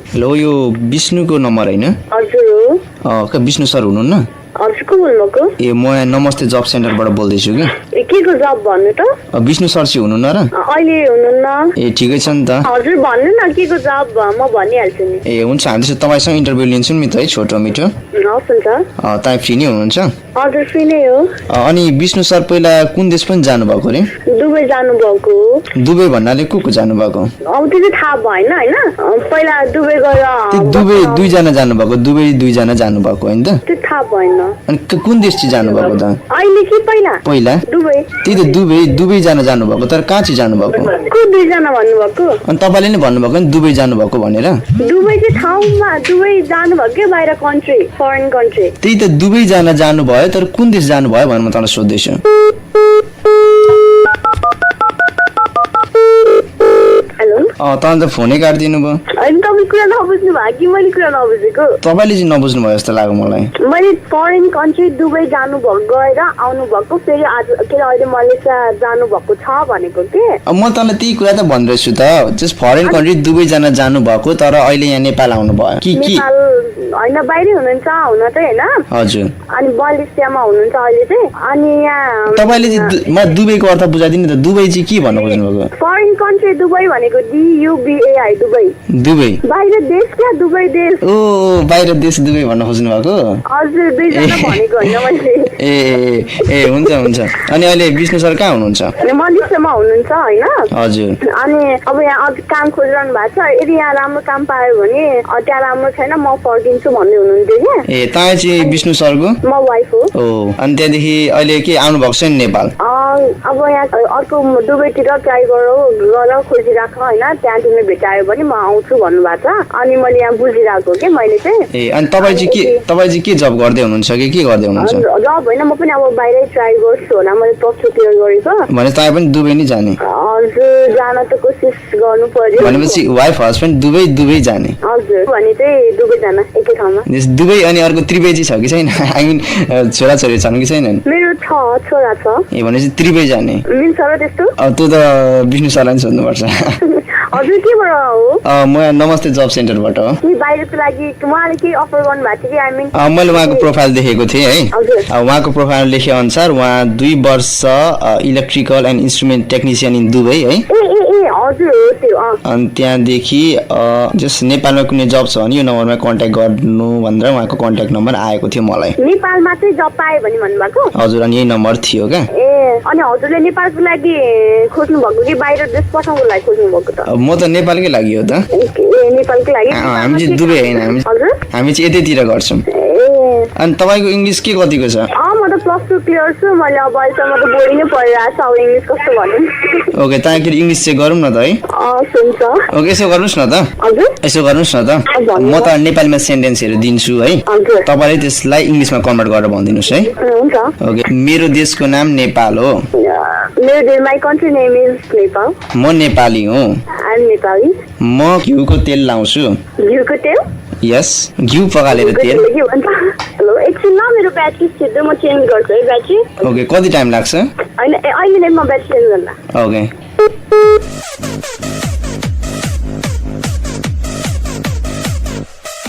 Hello यो विष्णुको number हैन? हजुर हो। विष्णु सर हुनुहुन्न? हजुर को बोल्नुभएको? ए म नमस्ते जब सेन्टरबाट बोल्दैछु कि। के को जब भन्नु त? विष्णु सर चाहिँ हुनुहुन्न र? अहिले हुनुहुन्न। ए ठिकै छ नि त। हजुर भन्नु न के को जब म भनिहाल्छु नि। ए हुन्छ हामी चाहिँ तपाईँसँग इन्टरभ्यू लिन्छौँ नि त है, छोटो मिठो। हस् हुन्छ। तपाईँ फ्री नै हुनुहुन्छ? हजुर फ्री नै हो। अनि विष्णु सर पहिला कुन देश पनि जानुभएको रे? दुबई जानुभएको। दुबई भन्नाले को जानुभएको? अब त्यो चाहिँ थाहा भएन हैन। पहिला दुबई गएर दुबई दुईजना जानुभएको, दुबई दुईजना जानुभएको हैन त? त्यो थाहा भएन। अनि कुन देश चाहिँ जानुभएको त? अहिले कि पहिला? पहिला दुबई। त्यही त दुबईजना जानुभएको, तर कहाँ चाहिँ जानुभएको? को दुईजना भन्नुभएको? अनि तपाईँले नै भन्नुभएको नि दुबई जानुभएको भनेर? दुबई चाहिँ ठाउँमा दुबई जानुभएको के बाहिर कन्ट्री, फरेन कन्ट्री। त्यही त दुबईजना जानुभयो, तर कुन देश जानुभयो भनेर म तँलाई सोध्दैछु। तपाईँ त फोनै काटिदिनु भयो। अनि तपाईँ कुरा नबुझ्नु भयो कि मैले कुरा नबुझेको? तपाईँले चाहिँ नबुझ्नु भयो जस्तो लाग्यो मलाई। मैले फरेन कन्ट्री दुबई जानुभएको, गएर आउनु भएको, फेरि आज के अहिले मलेसिया जानुभएको छ भनेको के। म तँलाई त्यही कुरा त भनिरहेछु त, जस्ट फरेन कन्ट्री दुबई जानु भएको, तर अहिले यहाँ नेपाल आउनु भयो कि? नेपाल होइन बाहिरै हुनुहुन्छ हुन त हैन। हजुर। अनि मलेसियामा हुनुहुन्छ अहिले चाहिँ। अनि यहाँ तपाईँले चाहिँ म दुबईको अर्थ बुझाइदिनु त, दुबई चाहिँ के भन्नु खोज्नु भएको? फरेन कन्ट्री दुबई भनेको DUBAI दुबई। दुबई बाहिर देश क्या? दुबई देश। ओ बाहिर देश दुबई भन्न खोज्नु भएको? हजुर दुईजना भनेको होइन मैले। ए हुन्छ हुन्छ। अनि अहिले विष्णु सर कहाँ हुनुहुन्छ? मलेसियामा हुनुहुन्छ हैन? हजुर। अनि अब यहाँ अझ काम खोजिरहनु भएको छ। यदि यहाँ राम्रो काम पायो भने, त्यहाँ राम्रो छैन म फर्किन्छु भन्दै हुनुहुन्थ्यो क्या। ए तपाईँ चाहिँ विष्णु सरको? म वाइफ हो। ओ अनि त्यहाँदेखि अहिले के आउनु भएको छैन नेपाल? अब यहाँ अर्को दुबईतिर ट्राई गर खोजिराख होइन, त्यहाँ तिमीले भेटायो भने म आउँछु भन्नुभएको छ। अनि मैले यहाँ बुझिरहेको के मैले चाहिँ। ए अनि तपाईँ चाहिँ के जब गर्दै हुनुहुन्छ कि के गर्दै हुनुहुन्छ? जब होइन, म पनि अब बाहिरै ट्राई गर्छु होला। मैले प्लस2 क्लियर गरेको। भने तपाईँ पनि दुबई नै जाने? हजुर जान त कोसिस गर्नु पर्यो। भनेपछि वाइफ हस्बेन्ड दुबई जाने? हजुर भने चाहिँ दुबई जान एकै ठाउँमा। दुबई अनि अर्को त्रिवेदी छ कि छैन? आई मिन छोराछोरी छन् कि छैनन्? मेरो छोरा छ। ए भनेपछि त्रिवेदी जाने मिल्छ र त्यस्तो? त्यो त विष्णु सरलाई नि सोध्नुपर्छ। हजुर केबाट हो? म नमस्ते जब सेन्टरबाट हो। कि बाहिरको लागि उहाँले केही अफर गर्नु भएको थियो कि? आई मिन मैले उहाँको प्रोफाइल देखेको थिएँ है। उहाँको प्रोफाइल लेखे अनुसार उहाँ 2 वर्ष electrical and instrument technician in Dubai है। हजुर हो त्यो। अनि त्यहाँदेखि जस नेपालमा कुनै जब छ भने यो नम्बरमा कन्ट्याक्ट गर्नु भनेर उहाँको कन्ट्याक्ट नम्बर आएको थियो मलाई। नेपालमा चाहिँ जब पायो भने भन्नुभएको? हजुर अनि यही नम्बर थियो क्या। अनि हजुरले नेपालको लागि खोज्नु भएको कि बाहिर देश पठाउनको लागि खोज्नु भएको त? म त नेपालकै लागि हो त। नेपालकै लागि? हामी चाहिँ दुबई होइन, हामी चाहिँ यतैतिर गर्छौँ। अनि तपाईँको इङ्ग्लिस के कतिको छ? म त प्लस2 क्लियर छु। मैले अब अहिलेसम्म त बोर्डिङै पढिरहेको छु। अब इङ्ग्लिस कस्तो भन्नु? ओके तपाईँ इङ्ग्लिस चाहिँ गरौँ न त है। हुन्छ। ओके यसो गर्नुहोस् न त। हजुर यसो गर्नुहोस् न त। म त नेपालीमा सेन्टेन्सहरू दिन्छु है, तपाईँले त्यसलाई इङ्ग्लिसमा कन्भर्ट गरेर भनिदिनुहोस् है। हुन्छ। ओके मेरो देशको नाम नेपाल हो। My country name is Nepal. म नेपाली हुँ। I am Nepali. म घिउको तेल लाउँछु। घिउको तेल? यस घिउ पकालेर तेल। हेलो एकछिन ल, मेरो ब्याट्री छिट्टो म चेन्ज गर्छु है ब्याट्री। ओके कति टाइम लाग्छ? होइन अहिले नै म ब्याट्री चेन्ज गर्ला। ओके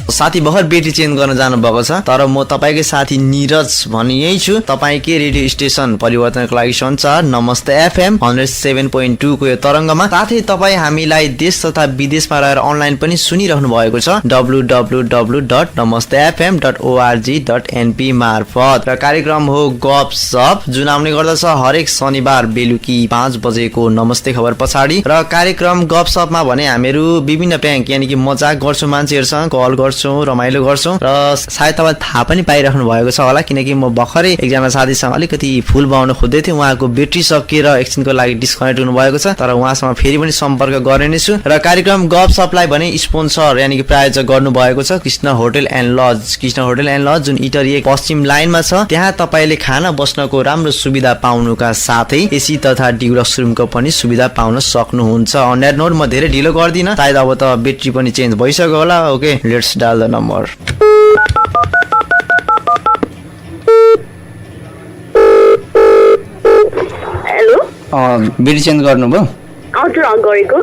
साथी भर्खर ब्याट्री चेन्ज गर्न जानु भएको छ, तर म तपाईँकै साथी निरज भनी यही छु। तपाईँकै रेडियो स्टेसन परिवर्तनको लागि सञ्चार नमस्ते FM 107.2 को यो तरङ्गमा। साथै तपाईँ हामीलाई देश तथा विदेशमा रहेर अनलाइन पनि सुनिरहनु भएको छ www.namastefm.org.np मार्फत। र कार्यक्रम हो गपसप जुन आउने गर्दछ हरेक शनिबार बेलुकी 5 बजेको नमस्ते खबर पछाडि। र कार्यक्रम गपसपमा भने हामीहरू विभिन्न प्याङ्क यानि कि मजाक गर्छौँ, मान्छेहरूसँग कल गर्छौँ, रमाइलो गर्छौँ। र सायद तपाईँ थाहा पनि पाइराख्नु भएको छ होला, किनकि म भर्खरै एकजना साथीसँग अलिकति फुल बाउन खोज्दै थिएँ। उहाँको ब्याट्री सकिएर एकछिनको लागि डिस्कनेक्ट हुनु भएको छ, तर उहाँसँग फेरि पनि सम्पर्क गर्ने नै छु। र कार्यक्रम गपसपलाई भने स्पोन्सर यानि कि प्रायोजक गर्नु भएको छ कृष्ण होटल एन्ड लज जुन इटरी 1 पश्चिम लाइनमा छ। त्यहाँ तपाईँले खाना बस्नको राम्रो सुविधा पाउनुका साथै एसी तथा डिलक्स रुमको पनि सुविधा पाउन सक्नुहुन्छ। अन द्याट नोट म धेरै ढिलो गर्दिनँ, सायद अब त ब्याट्री पनि चेन्ज भइसक्यो होला। Okay let's dial the number. Hello battery change गर्नुभयो? हजुर गरेको।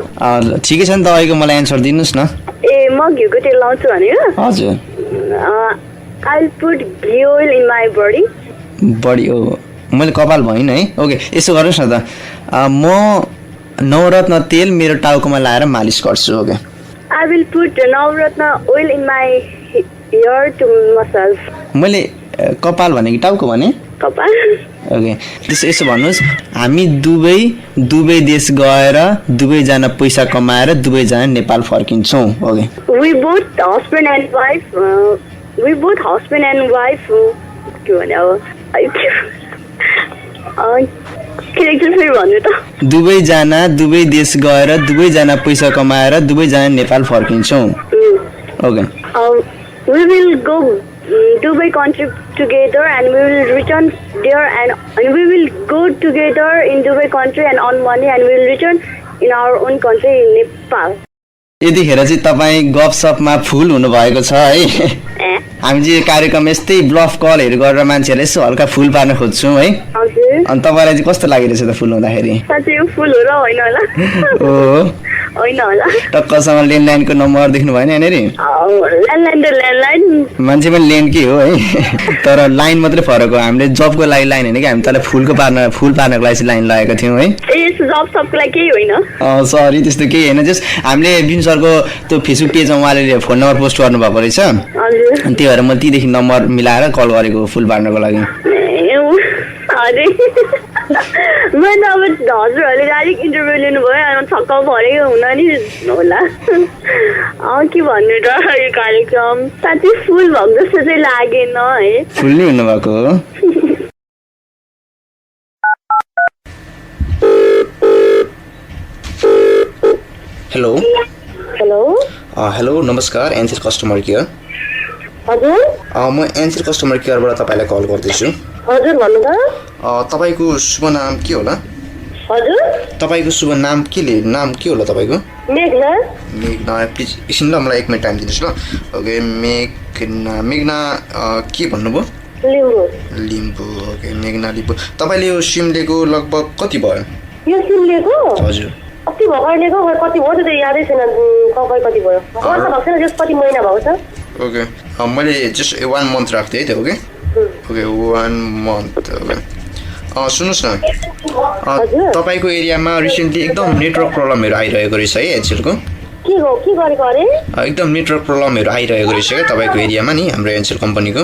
ठिकै छ नि, तपाईँको मलाई एन्सर दिनुहोस् न। ए म घिउको तेल लाउँछु भनेको हजुर I'll put ghee oil in my body. बढी हो मैले कपाल भइन है ओके यसो गर्नुहोस् न त म नवरत्न तेल मेरो टाउकोमा लाएर मालिस गर्छु okay I will put Navratna oil in my hair to massage. मैले कपाल भने कि टाउको भने कपाल ओके त्यसो यसो भन्नुहोस् हामी दुबई देश गएर दुबईजना पैसा कमाएर दुबईजना नेपाल फर्किन्छौँ okay We both husband and wife के भने अब क्यारेक्टर फेरि भन्नु त दुबई देश गएर दुबईजना पैसा कमाएर दुबईजना नेपाल फर्किन्छौँ okay we will go Dubai country together and we will return there and we will go together in Dubai country and earn money and we will return in our own country in Nepal. यतिखेर चाहिँ तपाईँ गफसपमा फुल हुनुभएको छ है हामी चाहिँ कार्यक्रम यस्तै ब्लफ कलहरू गरेर मान्छेहरूलाई यसो हल्का फुल पार्न खोज्छौँ है हजुर अनि तपाईँलाई चाहिँ कस्तो लागिरहेछ त फुल हुँदाखेरि साँच्चै यो फुल हो र होइन होला ओ होइन होला टक्कसँग ल्यान्डलाइनको नम्बर देख्नु भएन यहाँनिर ल्यान्डलाइन मान्छे पनि ल्यान्डकै हो है तर लाइन मात्रै फरक हो हामीले जबको लागि लाइन होइन कि हामी तँलाई फुल पार्नको लागि चाहिँ लाइन लगाएको थियौँ है जब सबको लागि केही होइन सरी त्यस्तो केही होइन जस्ट हामीले जुन सरको त्यो फेसबुक पेजमा उहाँले फोन नम्बर पोस्ट गर्नुभएको रहेछ हजुर अनि त्यही भएर मैले तीदेखि नम्बर मिलाएर कल गरेको फुल पार्नको लागि अरे म त अब हजुरहरूले डाइरेक्ट इन्टरभ्यू लिनुभयो छक्क परेको हुन नि होला के भन्नु र यो कार्यक्रम साँच्चै फुल भएको जस्तो चाहिँ लागेन है फुल नै हुनुभएको हो हेलो हेलो नमस्कार एन्सर कस्टमर केयर हजुर म एन्सर कस्टमर केयरबाट तपाईँलाई कल गर्दैछु हजुर भन्नु त तपाईँको शुभ नाम के होला हजुर तपाईँको शुभ नाम के होला तपाईँको मेघना प्लिज एकछिन ल मलाई 1 मिनट टाइम दिनुहोस् ल ओके मेघना के भन्नुभयो लिम्बू ओके मेघना लिम्बू तपाईँले यो सिम लिएको लगभग कति भयो यो सिम लिएको हजुर कति भर्खर लिएको कति भयो त्यो यादै छैन कति भयो वर्ष भएको छैन जस कति महिना भएको छ ओके मैले जस्ट 1 मन्थ राख्थेँ है त ओके ओके 1 मन्थ ओके सुन्नुहोस् न तपाईँको एरियामा रिसेन्टली एकदम नेटवर्क प्रब्लमहरू आइरहेको रहेछ है एनसेलको के गरेको अरे एकदम नेटवर्क प्रब्लमहरू आइरहेको रहेछ क्या तपाईँको एरियामा नि हाम्रो एनसेल कम्पनीको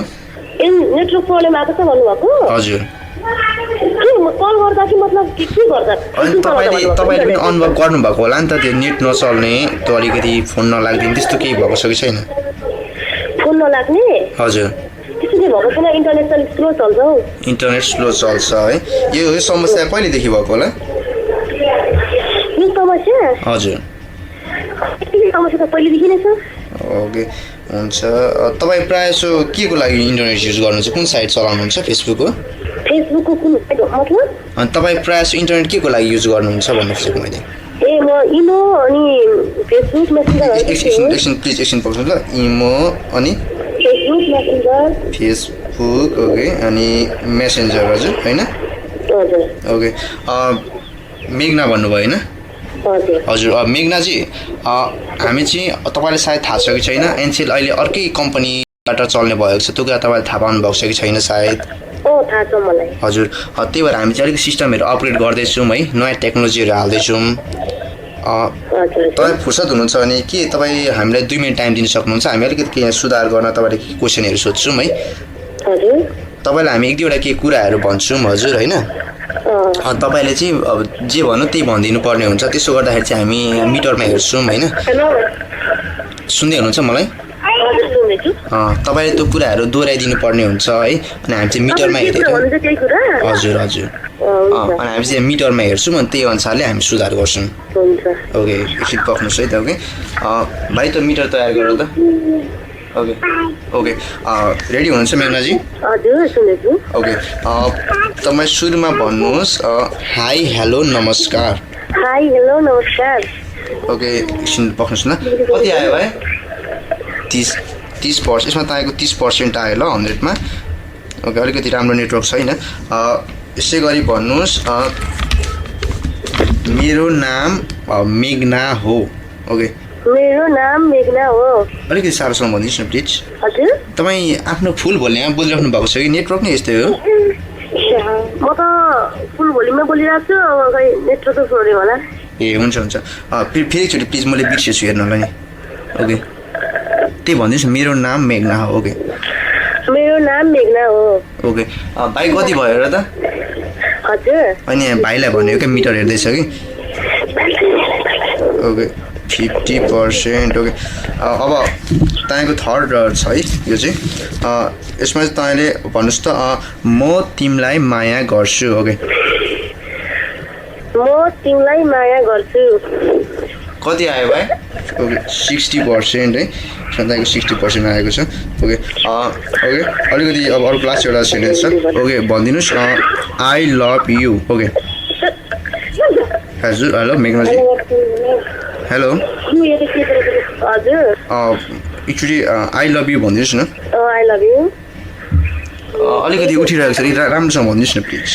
नेटवर्क प्रब्लम आएको छ भन्नुभएको हजुर कल गर्दा कि मतलब के गर्दा अनि तपाईँले पनि अनुभव गर्नुभएको होला नि त त्यो नेट नचल्ने त्यो अलिकति फोन नलाग्ने त्यस्तो केही भएको छ कि छैन फोन नलाग्ने हजुर त्यस्तो केही भएको छैन इन्टरनेट स्लो चल्छ है यो समस्या कहिलेदेखि भएको होला यो समस्या हजुर समस्या त पहिलेदेखि नै छ ओके हुन्छ तपाईँ प्रायः सो के को लागि इन्टरनेट युज गर्नुहुन्छ कुन साइट चलाउनुहुन्छ फेसबुकको कुन साइट मतलब अनि तपाईँ प्रायः सो इन्टरनेट के को लागि युज गर्नुहुन्छ भन्नु खोजेको मैले म इमो अनि फेसबुक मेसेन्जर एकछिन पर्छ ल इमो अनि फेसबुक ओके अनि मेसेन्जर हजुर होइन ओके मेघना भन्नुभयो होइन हजुर मेघनाजी हामी चाहिँ तपाईँलाई सायद थाहा छ कि छैन एनसेल अहिले अर्कै कम्पनीबाट चल्ने भएको छ त्यो कुरा तपाईँले थाहा पाउनु भएको छ कि छैन सायद थाहा छ मलाई हजुर त्यही भएर हामी चाहिँ अलिक सिस्टमहरू अपग्रेड गर्दैछौँ है नयाँ टेक्नोलोजीहरू हाल्दैछौँ तपाईँ फुर्सद हुनुहुन्छ भने के तपाईँ हामीलाई 2 मिनट टाइम दिन सक्नुहुन्छ हामी अलिकति के सुधार गर्न तपाईँले के क्वेसनहरू सोध्छौँ है तपाईँलाई हामी 1-2वटा के कुराहरू भन्छौँ हजुर होइन तपाईँले चाहिँ अब जे भन्नु त्यही भनिदिनु पर्ने हुन्छ त्यसो गर्दाखेरि चाहिँ हामी मिटरमा हेर्छौँ होइन सुन्दै हुनुहुन्छ मलाई तपाईँले त्यो कुराहरू दोहोऱ्याइदिनु पर्ने हुन्छ है अनि हामी चाहिँ मिटरमा हेरेर हजुर अनि हामी चाहिँ मिटरमा हेर्छौँ अनि त्यही अनुसारले हामी सुधार गर्छौँ ओके एकछिन पक्नुहोस् है त ओके भाइ त मिटर तयार गरेर त ओके रेडी हुनुहुन्छ मेघनाजी ओके तपाईँ सुरुमा भन्नुहोस् हाई हेलो नमस्कार ओके एकछिन पक्नुहोस् न कति आयो भाइ 30% यसमा तपाईँको 30% आयो ल 100मा ओके अलिकति राम्रो नेटवर्क छैन यसै गरी भन्नुहोस् मेरो नाम मेघना हो ओके मेरो नाम मेघना हो। अलिकति सारोसँग भनिदिनुहोस् न प्लिज। हजुर तपाईँ आफ्नो फुल भोल्यमा बोलिराख्नु भएको छ कि नेटवर्क नै यस्तै हो? म त फुल भोल्युममा बोलिरहेको छु, अब खै नेटवर्क प्रब्लम होला। ए हुन्छ हुन्छ फेरि एकचोटि प्लिज, मैले बिर्सेछु हेर्नु होला नि। ओके त्यही भनिदिनुहोस् न, मेरो नाम मेघना हो। ओके मेरो नाम मेघना हो। ओके भाइ कति भयो र त? हजुर अनि भाइलाई भन्यो क्या मिटर हेर्दैछ कि। ओके 50%। ओके अब तपाईँको थर्ड छ है यो चाहिँ। यसमा चाहिँ तपाईँले भन्नुहोस् त म तिमीलाई माया गर्छु। ओके म तिमीलाई माया गर्छु। कति आयो भाइ? ओके 60% है, तपाईँको 60% आएको छ। ओके ओके अलिकति अब अर्को लास्ट एउटा सेन्टेन्स छ। ओके भनिदिनुहोस् आई लभ यु। ओके हजुर हेलो मेघनाजी, हेलो हजुर एकचोटि आई लभ यु भनिदिनुहोस् न। I love you. अलिकति उठिरहेको छ कि, राम्रोसँग भनिदिनुहोस् न please.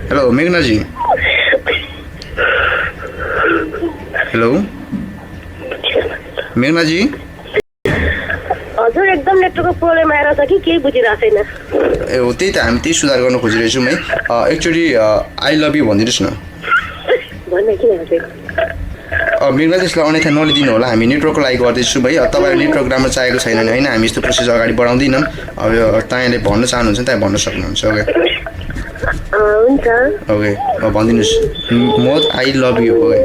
Hello Meghna ji, hello Meghna ji. हजुर एकदम नेटवर्कको प्रब्लम आएर छ कि केही बुझिरहेको छैन। ए हो त्यही त, हामी त्यही सुधार गर्न खोजिरहेछौँ है। एकचोटि आई लभ यु भनिदिनुहोस् न। मेघनाजी यसलाई अन्यथा नलिदिनु होला, हामी नेटवर्कको लागि गर्दैछौँ भाइ। तपाईँलाई नेटवर्क राम्रो चाहिएको छैन भने होइन, हामी यस्तो प्रोसेस अगाडि बढाउँदैनौँ। अब तपाईँले भन्न चाहनुहुन्छ तपाईँ भन्न सक्नुहुन्छ। ओके हुन्छ ओके भनिदिनुहोस् म I love you. Okay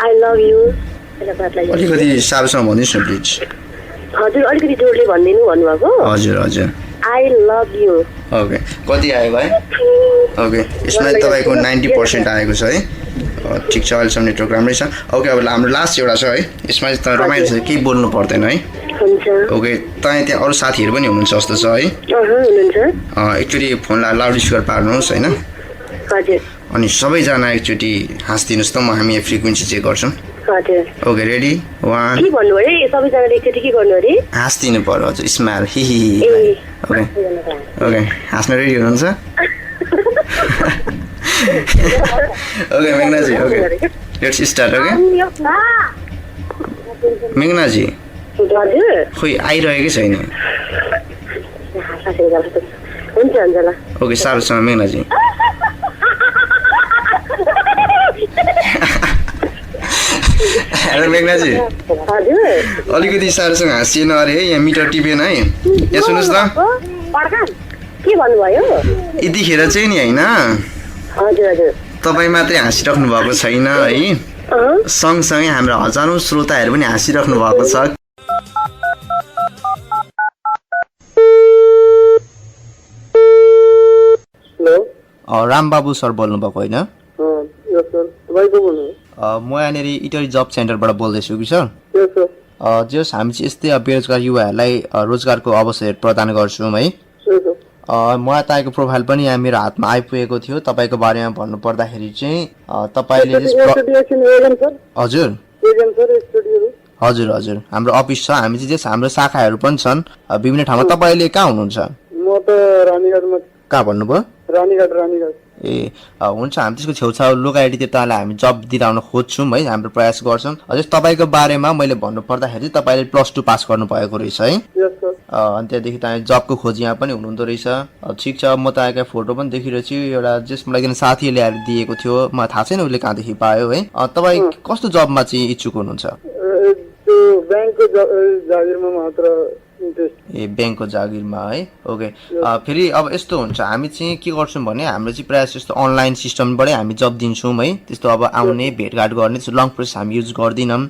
I love you. अलिकति सारोसँग भनिदिनुहोस् न प्लिज। हजुर अलिकति जोडले भनिदिनु भन्नुभएको। हजुर हजुर आई लभ यु। ओके कति आयो भाइ? ओके यसमा तपाईँको 90% आएको छ है। ठिक छ, अहिलेसम्म नेटवर्क राम्रै छ। ओके अब हाम्रो लास्ट एउटा छ है, यसमा चाहिँ तपाईँ रमाइलो छ, केही बोल्नु पर्दैन है। ओके तपाईँ त्यहाँ अरू साथीहरू पनि हुनुहुन्छ जस्तो छ है? एकचोटि फोनलाई लाउड स्पिकर पार्नुहोस् होइन, अनि सबैजना एकचोटि हाँसिदिनुहोस् त, हामी यहाँ फ्रिक्वेन्सी चेक गर्छौँ। ओके रेडी 1 हाँसिदिनु पर्यो हजुर, स्माइल हि हि। ओके ओके हाँस्न रेडी हुनुहुन्छ? Okay Meghna ji okay let's start. Okay Meghna ji खोइ आइरहेकै छैन। ओके सारोसँग मेघनाजी। हेलो मेघनाजी, अलिकति सारोसँग हाँसिएन अरे है, यहाँ मिटर टिपेन है। यहाँ सुन्नुहोस् त, के भन्नुभयो यतिखेर चाहिँ नि होइन तपाईँ मात्रै हाँसिराख्नु भएको छैन है, सँगसँगै हाम्रो हजारौँ श्रोताहरू पनि हाँसिराख्नु भएको छ। रामबाबु सर बोल्नु भएको होइन? म यहाँनिर इटरी जब सेन्टरबाट बोल्दैछु कि सर। जस हामी चाहिँ यस्तै बेरोजगार युवाहरूलाई रोजगारको अवसर प्रदान गर्छौँ है। मलाई तपाईँको प्रोफाइल पनि यहाँ मेरो हातमा आइपुगेको थियो। तपाईँको बारेमा भन्नु पर्दाखेरि चाहिँ तपाईँले हजुर हजुर हजुर हाम्रो अफिस छ, हामी चाहिँ हाम्रो शाखाहरू पनि छन् विभिन्न ठाउँमा। तपाईँले कहाँ हुनुहुन्छ? म त रानीगढमा। कहाँ भन्नुभयो? रानीगढ। ए हुन्छ, हामी त्यसको छेउछाउ लोकालिटीतिर तपाईँलाई हामी जब दिलाउन खोज्छौँ है, हाम्रो प्रयास गर्छौँ। हजुर तपाईँको बारेमा मैले भन्नु पर्दाखेरि तपाईँले +2 पास गर्नुभएको रहेछ है, अनि त्यहाँदेखि तपाईँ जबको खोजीमा पनि हुनुहुँदो रहेछ। ठिक छ, म तपाईँको फोटो पनि देखिरहेको छु, एउटा जस मलाई एकजना साथीले ल्याएर दिएको थियो, मलाई थाहा छैन उसले कहाँदेखि पायो है। तपाईँ कस्तो जबमा चाहिँ इच्छुक हुनुहुन्छ? ए ब्याङ्कको जागिरमा है। ओके फेरि अब यस्तो हुन्छ, हामी चाहिँ के गर्छौँ भने हाम्रो चाहिँ प्रायः जस्तो अनलाइन सिस्टमबाटै हामी जब दिन्छौँ है, त्यस्तो अब आउने भेटघाट गर्ने लङ प्रोसेस हामी युज गर्दैनौँ।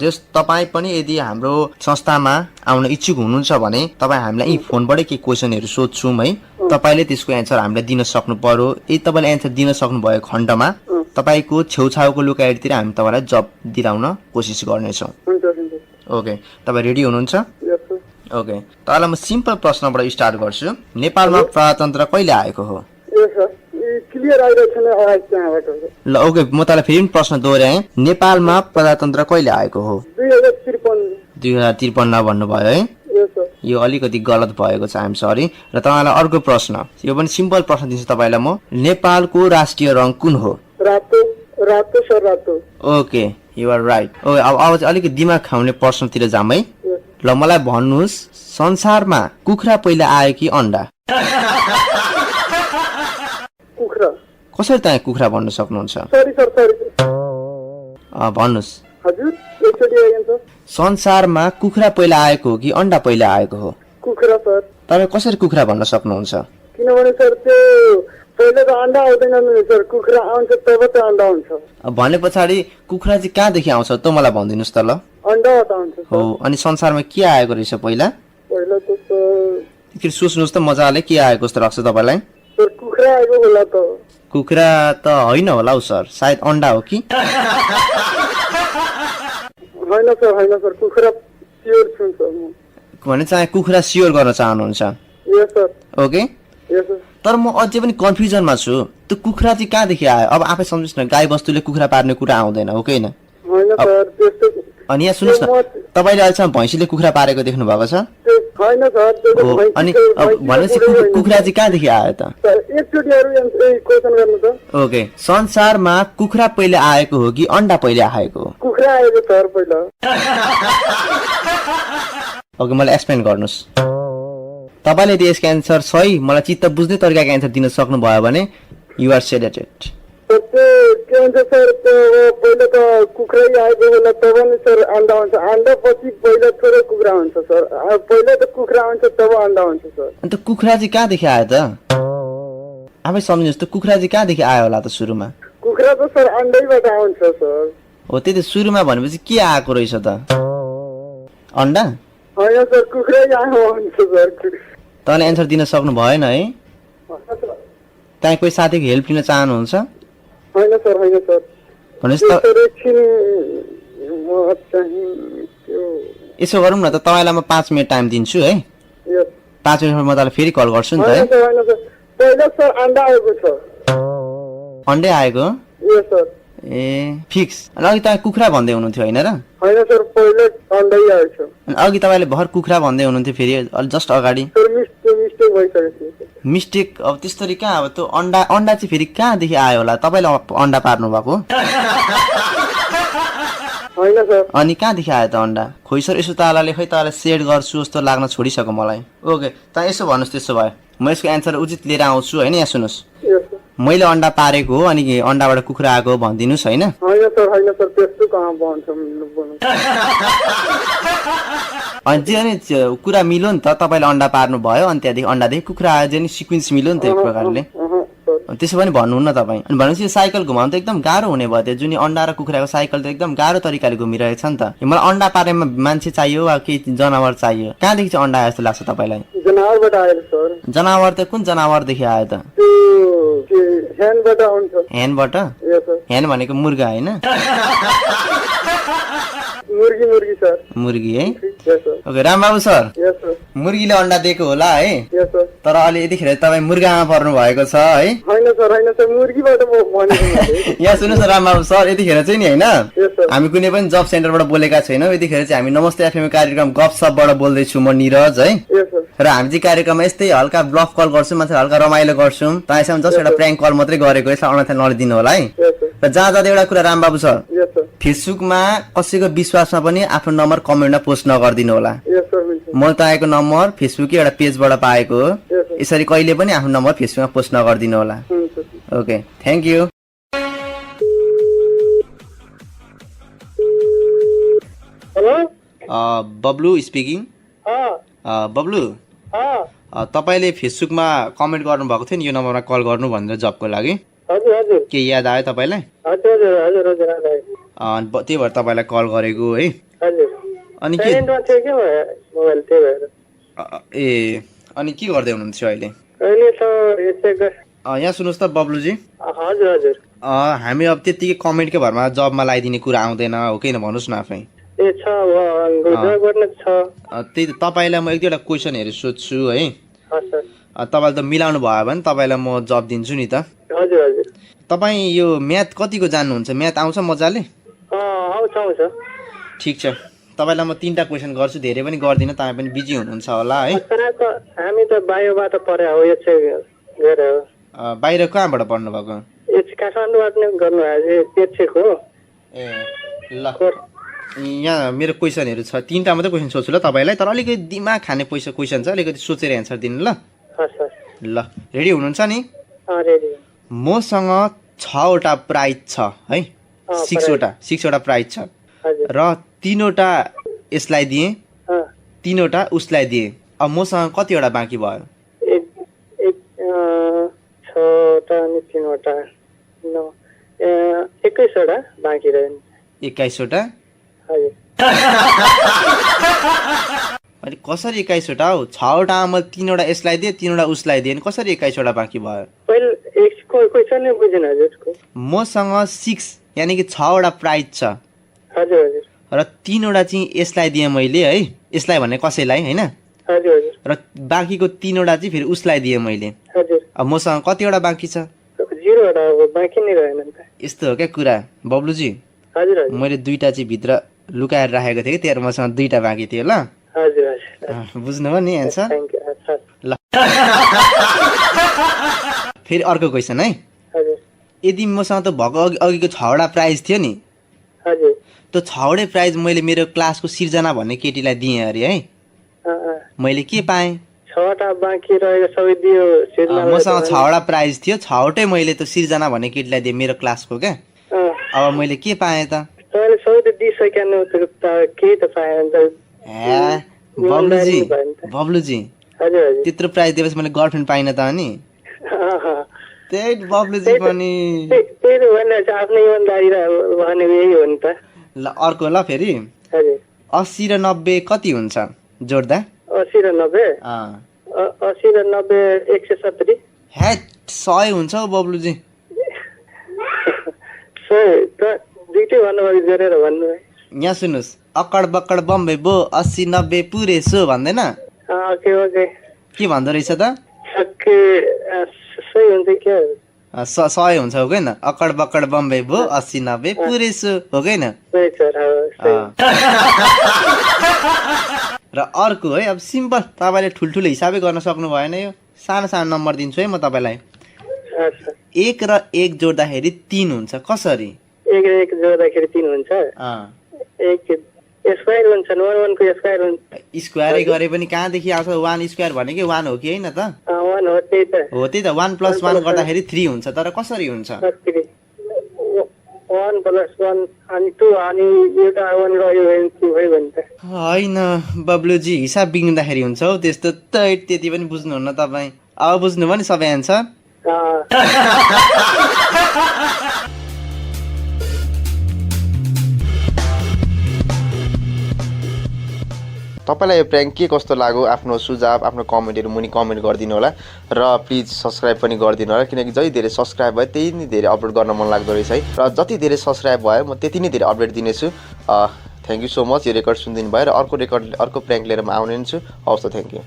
जस तपाईँ पनि यदि हाम्रो संस्थामा आउन इच्छुक हुनुहुन्छ भने तपाईँ हामीलाई यी फोनबाटै केही क्वेसनहरू सोध्छौँ है, तपाईँले त्यसको एन्सर हामीलाई दिन सक्नु पर्यो। यदि तपाईँले एन्सर दिन सक्नुभएको खण्डमा तपाईँको छेउछाउको लोकालिटीतिर हामी तपाईँलाई जब दिलाउन कोसिस गर्नेछौँ। ओके तपाईँ रेडी हुनुहुन्छ? ओके तपाईँलाई म सिम्पल प्रश्नबाट स्टार्ट गर्छु। नेपालमा प्रजातन्त्र कहिले आएको हो? ल ओके म तपाईँलाई फेरि पनि प्रश्न दोहोऱ्याएँ, नेपालमा प्रजातन्त्र कहिले आएको हो? 2053 भन्नुभयो है, यो अलिकति गलत भएको छ, आइएम सरी। र तपाईँलाई अर्को प्रश्न, यो पनि सिम्पल प्रश्न दिन्छु तपाईँलाई म, नेपालको राष्ट्रिय रङ कुन हो? रातो सर रातो okay you are right okay अब चाहिँ अलिकति दिमाग खाउने प्रश्नतिर जाम है ल मलाई भन्नुहोस् संसारमा कुखुरा पहिला आयो कि अन्डा कुखुरा कसरी तपाईँ कुखुरा भन्न सक्नुहुन्छ सरी सर भन्नुहोस् हजुर एकचोटि आइगन सर संसारमा कुखुरा पहिला आएको हो कि अन्डा पहिला आएको हो कुखुरा सर तपाईँ कसरी कुखुरा भन्न सक्नुहुन्छ किनभने सर त्यो पहिले त अन्डा आउँदैन नि सर कुखुरा आउँछ तब त अन्डा हुन्छ भने पछाडि कुखुरा चाहिँ कहाँदेखि आउँछ त मलाई भनिदिनुहोस् त ल अन्डाबाट आउँछ हो अनि संसारमा के आएको रहेछ पहिला पहिला त सर फेरि सोच्नुहोस् त मजाले के आएको जस्तो लाग्छ तपाईँलाई सर कुखुरा आएको होला त कुखुरा त होइन होला हौ सर सायद अन्डा हो कि होइन सर कुखुरा स्योर छु सर म भने चाहिँ कुखुरा स्योर गर्न चाहनुहुन्छ यस सर ओके यस सर तर म अझै पनि कन्फ्युजनमा छु त्यो कुखुरा चाहिँ कहाँदेखि आयो अब आफै सम्झिनुहोस् न गाई बस्तुले कुखुरा पार्ने कुरा आउँदैन हो कि होइन होइन सर त्यस्तो अनि यहाँ सुन्नुहोस् न तपाईँले अहिलेसम्म भैँसीले कुखुरा पारेको देख्नु भएको छ होइन सर त्यो हो अनि भनेपछि कुखुरा चाहिँ कहाँदेखि आयो त एकचोटि अरू क्वेसन गर्नु त ओके संसारमा कुखुरा पहिले आएको हो कि अन्डा पहिले आएको हो कुखुरा आएको सर पहिला ओके मलाई एक्सप्लेन गर्नुहोस् तपाईँले यदि यसको एन्सर सही मलाई चित्त बुझ्ने तरिकाको एन्सर दिन सक्नुभयो भने युआर सेलेक्टेड सर त्यो के भन्छ सर त्यो पहिला त कुखुरै आएको होला तब नि सर अन्डा हुन्छ अन्डा पछि पहिला थोरै कुखुरा हुन्छ सर पहिला त कुखुरा हुन्छ तब अन्डा हुन्छ सर अन्त कुखुरा चाहिँ कहाँदेखि आयो त आफै सम्झिनुहोस् त कुखुरा चाहिँ कहाँदेखि आयो होला त सुरुमा कुखुरा त सर अन्डैबाट आउँछ सर हो त्यही त सुरुमा भनेपछि के आएको रहेछ त अन्डा होइन सर कुखुरै आएको हुन्छ सर तपाईँले एन्सर दिन सक्नु भएन है तपाईँ कोही साथीको हेल्प लिन चाहनुहुन्छ होइन सर भनेपछि त सर एकछिन म चाहिँ त्यो यसो गरौँ न त तपाईँलाई म 5 मिनट टाइम दिन्छु है यस 5 मिनटमा म तपाईँलाई फेरि कल गर्छु नि त है होइन सर पहिला सर अन्डा आएको छ अन्डै आएको यस सर ए फिक्स अनि अघि तपाईँ कुखुरा भन्दै हुनुहुन्थ्यो होइन र होइन सर पहिला अन्डै आएको छ अनि अघि तपाईँले भर कुखुरा भन्दै हुनुहुन्थ्यो फेरि अलि जस्ट अगाडि सर मिस्टेक भइसकेको थियो मिस्टेक अब त्यस्तरी कहाँ अब त्यो अन्डा चाहिँ फेरि कहाँदेखि आयो होला तपाईँले अन्डा पार्नु भएको होइन सर अनि कहाँदेखि आयो त अन्डा खोइ सर यसो तालाले खै ताला सेड गर्छु जस्तो लाग्न छोडिसक्यो मलाई ओके त यसो भन्नुहोस् त्यसो भए म यसको एन्सर उचित लिएर आउँछु होइन यहाँ सुन्नुहोस् यस सर मैले अन्डा पारेको हो अनि अन्डाबाट कुखुरा आएको हो भनिदिनुहोस् होइन होइन सर त्यस्तो कहाँ भन्छ अनि जे अनि कुरा मिल्यो नि त तपाईँले अन्डा पार्नु भयो अनि त्यहाँदेखि अन्डादेखि कुखुरा आयो जे नि सिक्वेन्स मिल्यो नि त एक प्रकारले त्यसो पनि भन्नुहुन्न तपाईँ अनि भनेपछि यो साइकल घुमाउनु त एकदम गाह्रो हुने भयो त्यो जुन अन्डा र कुखुराको साइकल त एकदम गाह्रो तरिकाले घुमिरहेको छ नि त मलाई अन्डा पार्नेमा मान्छे चाहियो वा केही जनावर चाहियो कहाँदेखि चाहिँ अन्डा आयो जस्तो लाग्छ तपाईँलाई जनावरबाट आयो सर जनावर त कुन जनावरदेखि आयो त ह्यान्डबाट आउँछ ह्यान्डबाट ह्यान्ड भनेको मुर्गा होइन मुर्गी सर मुर्गी है यस सर ओके रामबाबु सर यस सर मुर्गीले अन्डा दिएको होला है यस सर तर अहिले यतिखेर तपाईँ मुर्गामा पर्नु भएको छ है होइन सर मुर्गीबाट भनेको यहाँ सुन्नुहोस् न रामबाबु सर यतिखेर चाहिँ नि होइन यस सर हामी कुनै पनि जब सेन्टरबाट बोलेका छैनौँ यतिखेर चाहिँ हामी नमस्ते एफएम कार्यक्रम गफसपबाट बोल्दैछु म निरज है यस सर र हामी चाहिँ कार्यक्रममा यस्तै हल्का ब्लफ कल गर्छौँ मान्छे हल्का रमाइलो गर्छौँ तपाईँसँग जस्ट एउटा प्र्याङ्क कल मात्रै गरेको यसलाई अनथा नलिदिनु होला है यस सर र जहाँ जाँदा एउटा कुरा रामबाबु सर यस सर फेसबुकमा कसैको विश्वासमा पनि आफ्नो नम्बर कमेन्टमा पोस्ट नगरिदिनु होला यस सर हुन्छ मैले तपाईँको नम्बर फेसबुकै एउटा पेजबाट पाएको हो यस सर यसरी कहिले पनि आफ्नो नम्बर फेसबुकमा पोस्ट नगरिदिनु होला हुन्छ okay thank you hello Bablu speaking Bablu तपाईँले फेसबुकमा कमेन्ट गर्नुभएको थियो नि यो नम्बरमा कल गर्नु भनेर जबको लागि हजुर के याद आयो तपाईँलाई त्यही भएर तपाईँलाई कल गरेको है अनि के ए अनि के गर्दै हुनुहुन्छ अहिले यहाँ सुन्नुहोस् त बब्लुजी हामी अब त्यत्तिकै कमेन्टकै भरमा जबमा लगाइदिने कुरा आउँदैन हो किन भन्नुहोस् न आफै त्यही त तपाईँलाई म एक दुईवटा क्वेसनहरू सोध्छु है तपाईँले त मिलाउनु भयो भने तपाईँलाई म जब दिन्छु नि त तपाईँ यो म्याथ कतिको जान्नुहुन्छ म्याथ आउँछ मजाले ठिक छ तपाईँलाई म 3टा क्वेसन गर्छु धेरै पनि गर्दिनँ तपाईँ पनि बिजी हुनुहुन्छ होला है हामी त बायोबाट पढे हो यो चाहिँ बाहिर कहाँबाट पढ्नु भएको काठमाडौँबाट नै गर्नुभएको पेचेको ए ल यहाँ मेरो क्वेसनहरू छ 3टा मात्रै क्वेसन सोध्छु ल तपाईँलाई तर अलिकति दिमाग खाने क्वेसन छ अलिकति सोचेर एन्सर दिनु ल ल रेडी हुनुहुन्छ नि मसँग 6वटा प्राइज छ है 6वटा प्राइज छ र 3वटा यसलाई दिएँ 3वटा उसलाई दिएँ अब मसँग कतिवटा बाँकी भयो 6वटा अनि 3वटा 21वटा बाँकी रह्यो 21वटा अनि कसरी 21वटा हौ 6वटा मैले 3वटा यसलाई दिएँ 3वटा उसलाई दिएँ कसरी 21वटा बाँकी भयो मसँग 6 यानि कि 6वटा प्राइज छ र 3वटा चाहिँ यसलाई दिएँ मैले है यसलाई भने कसैलाई होइन र बाँकीको 3वटा चाहिँ फेरि उसलाई दिएँ मैले अब मसँग कतिवटा बाँकी छ यस्तो हो क्या कुरा बब्लुजी मैले 2टा चाहिँ भित्र लुकाएर राखेको थिएँ कि त्यहाँ मसँग 2टा बाँकी थियो ल बुझ्नुभयो नि एन्सर ल फेरि अर्को क्वेसन है यदि मसँग त भएको अघिको 6वटा प्राइज थियो नि त्यो 6वटै प्राइज मैले मेरो क्लासको सिर्जना भन्ने केटीलाई दिएँ अरे है मैले के पाएँ 6वटा बाँकी रहेको सबै दियो मसँग 6वटा प्राइज थियो 6वटै मैले त्यो सिर्जना भन्ने केटीलाई दिएँ मेरो क्लासको क्या अब मैले के पाएँ त बब्लुजी त्यत्रो प्राइज दिएपछि मैले गर्लफ्रेन्ड पाइनँ त अनि त्यही बब्लुजी पनि ल अर्को ल फेरि 80 र 90 कति हुन्छ जोड्दा 80 र 90 170 हेट 100 हुन्छ हौ बब्लुजी यहाँ सुन्नुहोस् अकड बक्कड बम्बे बो 80 90 पुरे सो भन्दैन के भन्दो रहेछ त 100 हुन्छ हो कि अकड बक्कड बम्बे बो 80 90 पुरे सो हो कि र अर्को है अब सिम्पल तपाईँले ठुल्ठुलो हिसाबै गर्न सक्नु भएन यो सानो सानो नम्बर दिन्छु है म तपाईँलाई 1 र 1 जोड्दाखेरि 3 हुन्छ कसरी 1 र 1 जोड्दाखेरि 3 हुन्छ स्क्वायर हुन्छ 1 को स्क्वायर हुन्छ स्क्वायरै गरे पनि कहाँदेखि आउँछ 1 स्क्वायर भनेकै 1 हो कि हैन त 1 हो त्यही त हो त्यही त 1 + 1 गर्दाखेरि 3 हुन्छ तर कसरी हुन्छ 1 + 1 अनि 2 अनि एउटा 1 रह्यो भने 2 भयो भने त हैन बब्लुजी हिसाब बिग्रिँदाखेरि हुन्छ हौ त्यस्तो त्यति पनि बुझ्नुहुन्न तपाईँ अब बुझ्नुभयो नि सबै एन्सर तपाईँलाई यो प्र्याङ्क के कस्तो लाग्यो आफ्नो सुझाव आफ्नो कमेन्टहरू मुनि कमेन्ट गरिदिनु होला र प्लिज सब्सक्राइब पनि गरिदिनु होला किनकि जति धेरै सब्सक्राइब भयो त्यति नै धेरै अपलोड गर्न मन लाग्दो रहेछ है र जति धेरै सब्सक्राइब भयो म त्यति नै धेरै अपडेट दिनेछु थ्याङ्क यू सो मच यो रेकर्ड सुनिदिनु भयो र अर्को प्र्याङ्क लिएर म आउने छु हवस् त थ्याङ्क यू